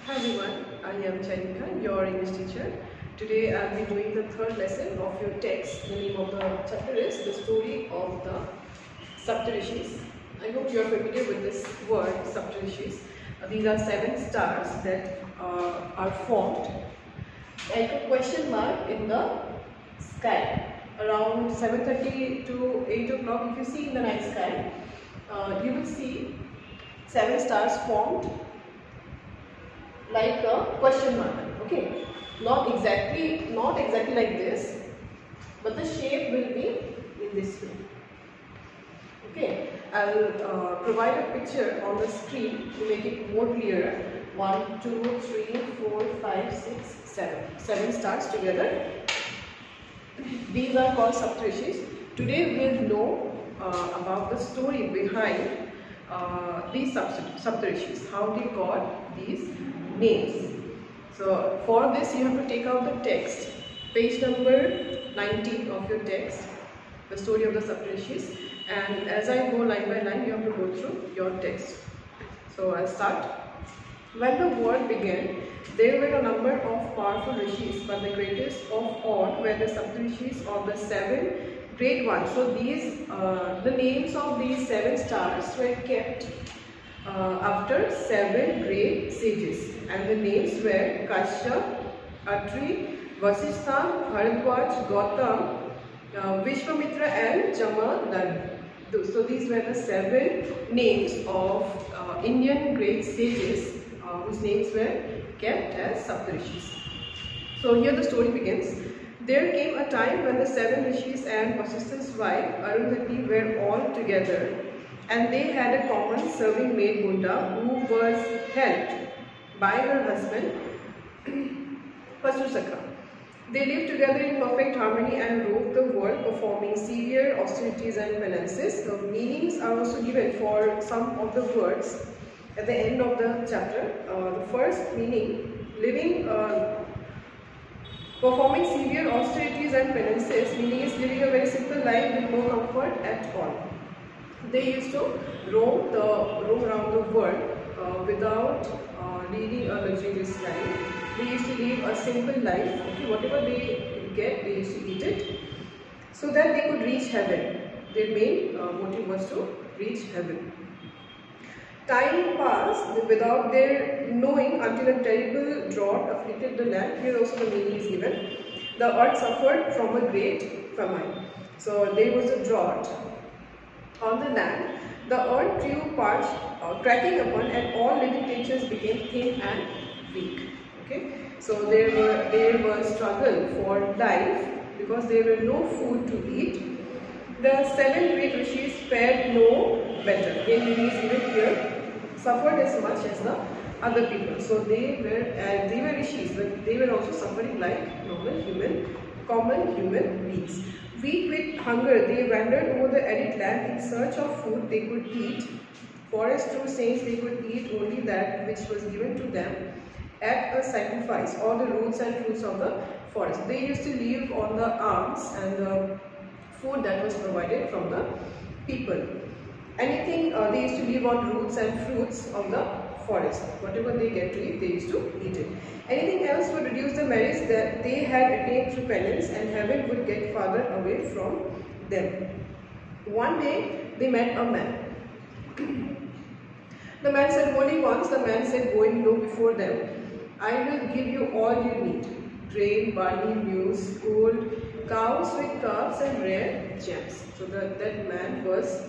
Hi everyone, I am Chanika, your English teacher. Today I will be doing the third lesson of your text. The name of the chapter is The Story of the Saptarishis. I hope you are familiar with this word, Saptarishis. These are 7 stars that are formed like a question mark in the sky. Around 7:30 to 8 o'clock, if you see in the night sky, you will see 7 stars formed like a question mark. Okay, not exactly like this, but the shape will be in this way. Okay, I will provide a picture on the screen to make it more clearer. 1, 2, 3, 4, 5, 6, 7. 7 stars together. These are called Saptarishis. Today we will know about the story behind these Saptarishis, how they got these names. So for this you have to take out the text, page number 90 of your text, the story of the Saptarishis, and as I go line by line you have to go through your text. So I'll start. When the world began, there were a number of powerful rishis, but the greatest of all were the Saptarishis of the 7 great ones. So these, the names of these 7 stars were kept after 7 great sages, and the names were Kashyap, Atri, Vasistha, Bharadwaj, Gautam, Vishwamitra and Jamadagni. So these were the 7 names of Indian great sages whose names were kept as Saptarishis. So here the story begins. There came a time when the 7 rishis and Vasistha's wife Arundhati were all together, and they had a common serving maid Gunda, who was helped by her husband Vastusaka. They lived together in perfect harmony and ruled the world, performing severe austerities and penances. The meanings are also given for some of the words at the end of the chapter. The first meaning, performing severe austerities and penances, meaning is living a very simple life with no comfort at all. They used to roam around the world without leading a luxurious life. They used to live a simple life. Okay, whatever they get, they used to eat it, so that they could reach heaven. Their main motive was to reach heaven. Time passed without their knowing until a terrible drought afflicted the land. Here also the meaning is given. The earth suffered from a great famine. So there was a drought on the land. The earth grew parched, cracking upon, and all living creatures became thin and weak. Okay, so there was struggle for life because there were no food to eat. The 7 great rishis fared no better. Their meaning is given here. Suffered as much as the other people. So they were rishis, but they were also suffering like common human beings. Weak with hunger, they wandered over the arid land in search of food they could eat. Forest true saints, they could eat only that which was given to them at a sacrifice, or the roots and fruits of the forest. They used to live on the alms and the food that was provided from the people. Anything, they used to live on roots and fruits of the forest. Whatever they get to eat, they used to eat it. Anything else would reduce the merits that they had attained through penance, and heaven would get farther away from them. One day, they met a man. The man said, "Holy ones," the man said, going low before them, "I will give you all you need: grain, barley, mules, gold, cows with calves, and rare gems." So that man was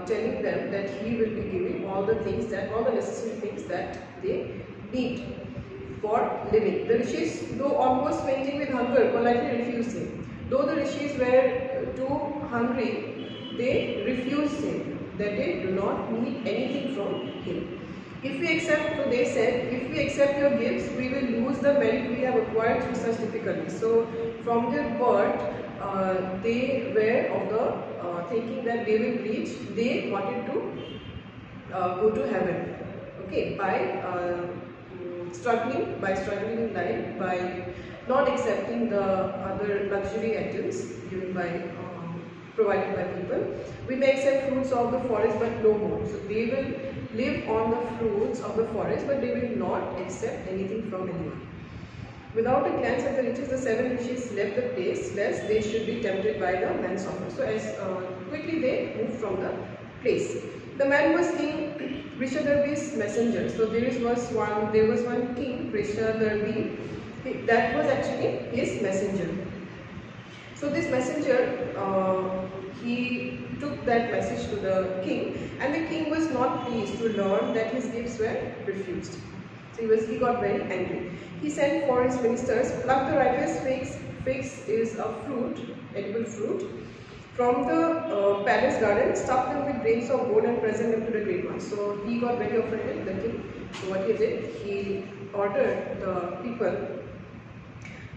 telling them that he will be giving all the necessary things that they need for living. The rishis, though almost fainting with hunger, politely refused him. Though the rishis were too hungry, they refused him, that they do not need anything from him. If we accept, so they said, if we accept your gifts, we will lose the merit we have acquired through such difficulty. So from their birth, they were of the thinking that they will reach, they wanted to go to heaven. Okay, by struggling in life, by not accepting the other luxury items given by provided by people. We may accept fruits of the forest but no more. So they will live on the fruits of the forest but they will not accept anything from anyone. Without a glance at the riches, the 7 rishis left the place lest they should be tempted by the man's offer. So as quickly they moved from the place. The man was King Vrishadarbi's messenger. So there was one king, Vrishadarbi, that was actually his messenger. So this messenger, he took that message to the king, and the king was not pleased to learn that his gifts were refused. So he got very angry. He sent for his ministers, pluck the ripest figs. Figs is a fruit, edible fruit, from the palace garden, stuffed them with grains of gold and present them to the great ones. So he got very offended, the king. So what he did, he ordered the people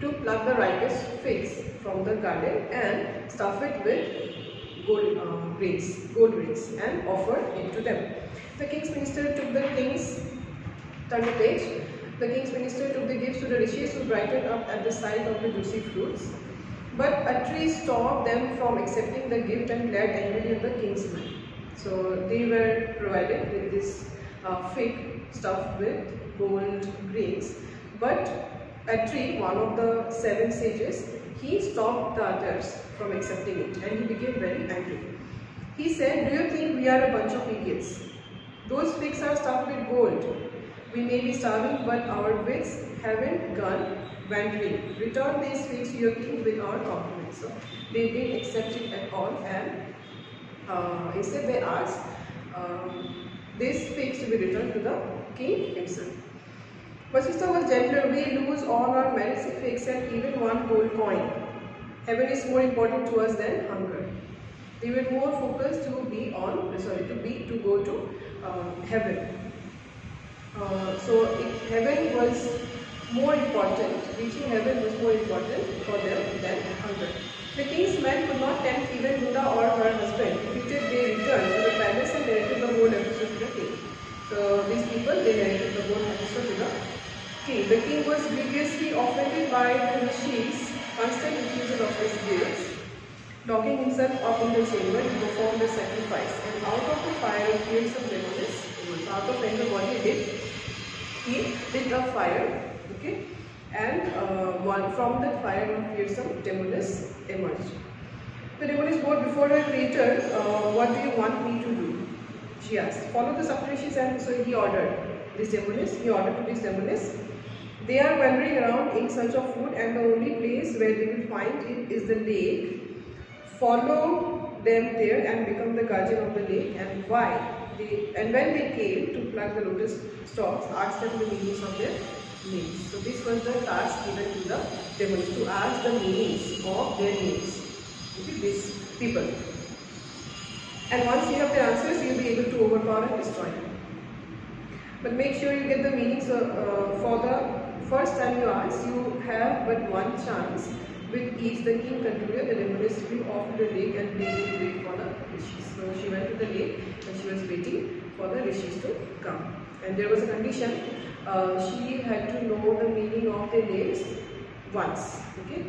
to pluck the ripest figs from the garden and stuff it with gold grains, and offer it to them. The king's minister took the minister took the gifts to the rishis, who brightened up at the sight of the juicy fruits. But a tree stopped them from accepting the gift and glared angrily at the king's man. So they were provided with this fig stuffed with gold grains. But a tree, one of the 7 sages, he stopped the others from accepting it, and he became very angry. He said, "Do you think we are a bunch of idiots? Those figs are stuffed with gold. We may be starving, but our wits haven't gone wandering. Return these figs to your king with our compliments." So they didn't accept it at all, and instead they asked these figs to be returned to the king himself. Vasishtha was gentler. "We lose all our merits if we accept even 1 gold coin. Heaven is more important to us than hunger." They were more focused to go to heaven. So heaven was more important. Reaching heaven was more important for them than hunger. The king's men could not tempt even Huda or her husband. Defeated, they returned to the palace and narrated the whole episode to the king. So these people, they narrated the whole episode to the king. The king was grievously offended by the rishis' constant refusal of his gifts. Locking himself up in the chamber, he performed a sacrifice, and out of the fire appeared some demons. Out of anger, what he lit a fire, okay, and from that fire one fearsome demoness emerged. The demoness bowed before her creator. "What do you want me to do?" she asked. "Follow the Saptarishis," and so he ordered to this demoness. "They are wandering around in search of food, and the only place where they will find it is the lake. Follow them there and become the guardian of the lake, and when they came to pluck the lotus stalks, ask them the meanings of their names." So this was the task given to the demons, to ask the meanings of their names. Okay, these people. And once you have the answers, you will be able to overpower and destroy them. But make sure you get the meanings for the first time you ask. You have but 1 chance. With each, the king concluded, the demoness flew off to the lake and they would wait for the rishis. So she went to the lake and she was waiting for the rishis to come. And there was a condition, she had to know the meaning of their names once. Okay.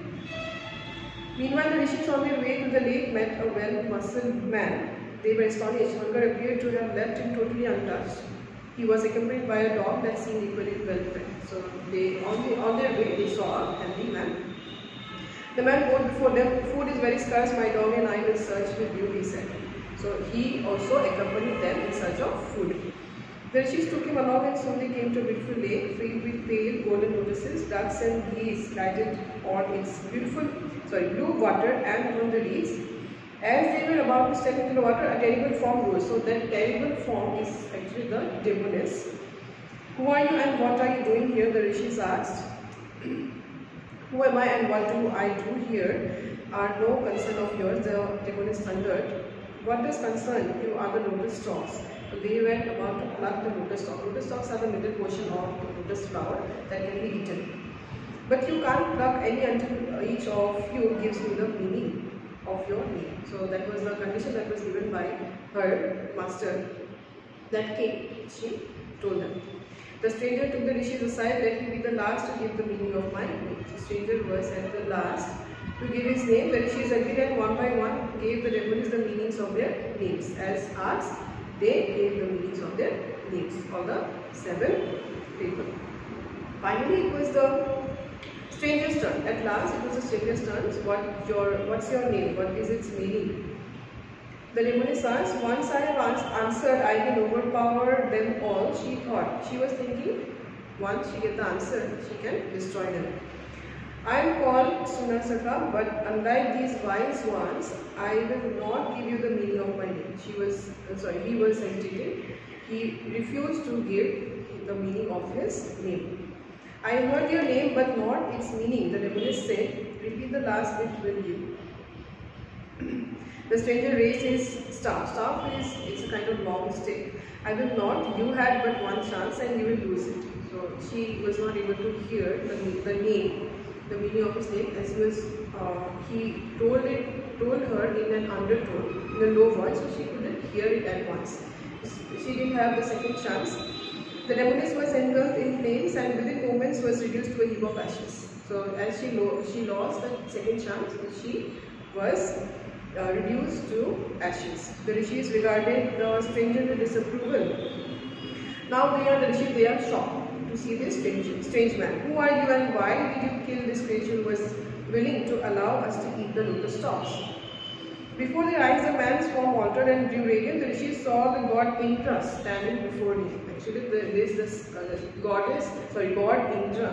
Meanwhile, the rishis on their way to the lake met a well-muscled man. They were astonished. Hunger appeared to have left him totally untouched. He was accompanied by a dog that seemed equally well-fed. So on their way, they saw a healthy man. The man bowed before them. "Food is very scarce, my dog and I will search with you," he said. So he also accompanied them in search of food. The rishis took him along, and soon they came to a beautiful lake filled with pale golden lotuses. Ducks and geese glided on its blue water and on the reeds. As they were about to step into the water, a terrible form rose. So that terrible form is actually the demoness. "Who are you and what are you doing here?" the rishis asked. "Who am I and what do I do here are no concern of yours," the demoness thundered. "What does concern you are the lotus stalks." So they were about to pluck the lotus stalks. Lotus stalks are the middle portion of the lotus flower that can be eaten. "But you can't pluck any until each of you gives me the meaning of your name." So that was the condition that was given by her master, that king. She told them. The stranger took the rishis aside. "Let me be the last to give the meaning of my name." The stranger was at the last to give his name. The rishis agreed, and one by one gave the their names. As asked, they gave the meanings of their names, all the 7 people. Finally, it was the stranger's turn. At last, it was the stranger's turn. What's your name? What is its meaning? The Lemoness asked, once I have answered, I will overpower them all. She thought. She was thinking, once she gets the answer, she can destroy them. I am called Sunasaka, but unlike these wise ones, I will not give you the meaning of my name. He was hesitating. He refused to give the meaning of his name. I heard your name, but not its meaning. The Lemoness said, repeat the last bit, will you? The stranger raised his staff. Staff it's a kind of long stick. I will not. You had but one chance, and you will lose it. So she was not able to hear the name, the meaning of his name, as he told her in an undertone, in a low voice, so she couldn't hear it at once. She didn't have the second chance. The Lemoness was engulfed in flames and within moments was reduced to a heap of ashes. So as she lost the second chance, she was reduced to ashes. The rishis regarded the stranger with disapproval. Now the rishis, they are shocked to see this strange man. Who are you and why did you kill this creature who was willing to allow us to eat the lotus stalks? Before their eyes, the man's form altered and grew radiant. The rishis saw the god Indra standing before him. Actually, god Indra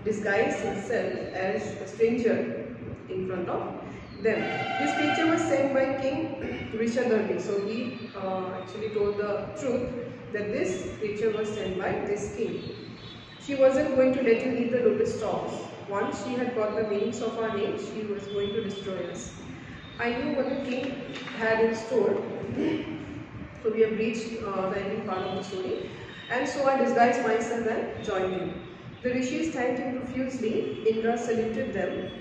disguised himself as a stranger in front of them. This creature was sent by King Rishadarni. So he actually told the truth that this creature was sent by this king. She wasn't going to let you eat the lotus stalks. Once she had got the meanings of our names, she was going to destroy us. I knew what the king had in store. So we have reached the ending part of the story. And so I disguised myself and joined you. The rishis thanked him profusely. Indra saluted them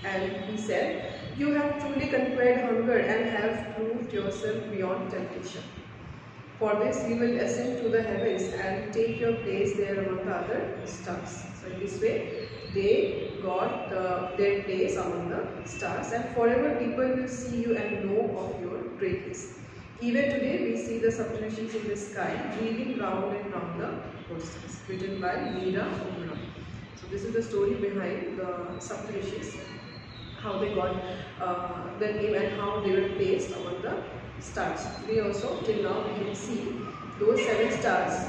and he said, you have truly conquered hunger and have proved yourself beyond temptation. For this you will ascend to the heavens and take your place there among the other stars. So in this way they got their place among the stars, and forever people will see you and know of your greatness. Even today we see the Saptarishis in the sky wheeling round and round the coasters, written by Meera Umra. So this is the story behind the Saptarishis, how they got their name and how they were placed among the stars. Today also, till now, we can see those 7 stars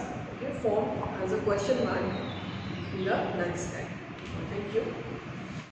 formed as a question mark in the night sky. Thank you.